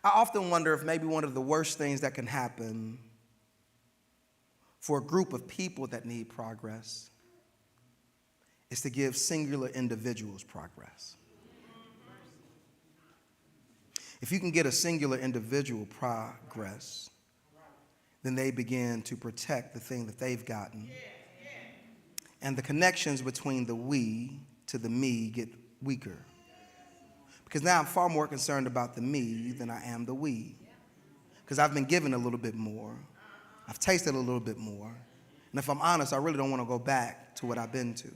I often wonder if maybe one of the worst things that can happen for a group of people that need progress is to give singular individuals progress. If you can get a singular individual progress, then they begin to protect the thing that they've gotten. And the connections between the we to the me get weaker. Because now I'm far more concerned about the me than I am the we. Because I've been given a little bit more. I've tasted a little bit more. And if I'm honest, I really don't want to go back to what I've been to.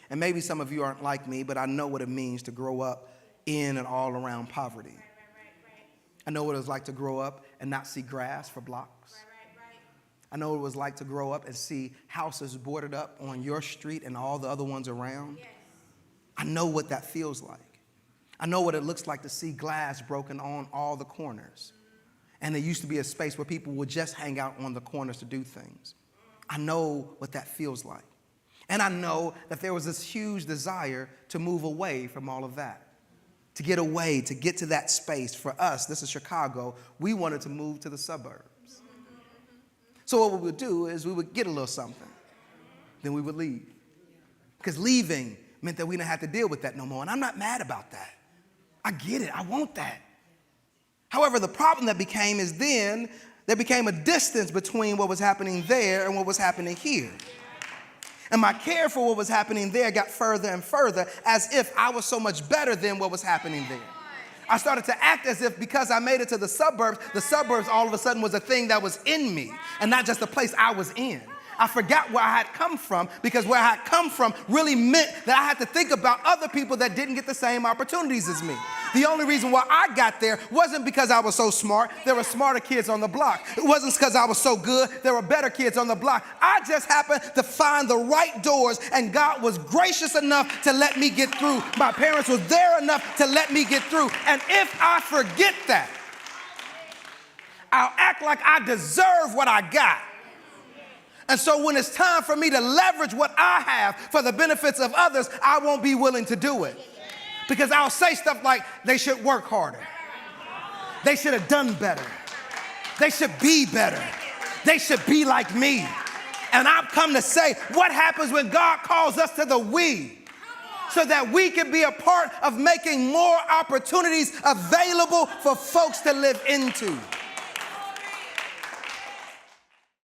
And maybe some of you aren't like me, but I know what it means to grow up in and all around poverty. I know what it was like to grow up and not see grass for blocks. I know what it was like to grow up and see houses boarded up on your street and all the other ones around. I know what that feels like. I know what it looks like to see glass broken on all the corners. And there used to be a space where people would just hang out on the corners to do things. I know what that feels like. And I know that there was this huge desire to move away from all of that, to get away, to get to that space. For us, this is Chicago, we wanted to move to the suburbs. So what we would do is we would get a little something, then we would leave. Because leaving meant that we didn't have to deal with that no more. And I'm not mad about that. I get it. I want that. However, the problem that became is then there became a distance between what was happening there and what was happening here. And my care for what was happening there got further and further, as if I was so much better than what was happening there. I started to act as if because I made it to the suburbs all of a sudden was a thing that was in me and not just a place I was in. I forgot where I had come from, because where I had come from really meant that I had to think about other people that didn't get the same opportunities as me. The only reason why I got there wasn't because I was so smart. There were smarter kids on the block. It wasn't because I was so good. There were better kids on the block. I just happened to find the right doors, and God was gracious enough to let me get through. My parents were there enough to let me get through. And if I forget that, I'll act like I deserve what I got. And so when it's time for me to leverage what I have for the benefits of others, I won't be willing to do it. Because I'll say stuff like, they should work harder. They should have done better. They should be better. They should be like me. And I've come to say, what happens when God calls us to the we? So that we can be a part of making more opportunities available for folks to live into.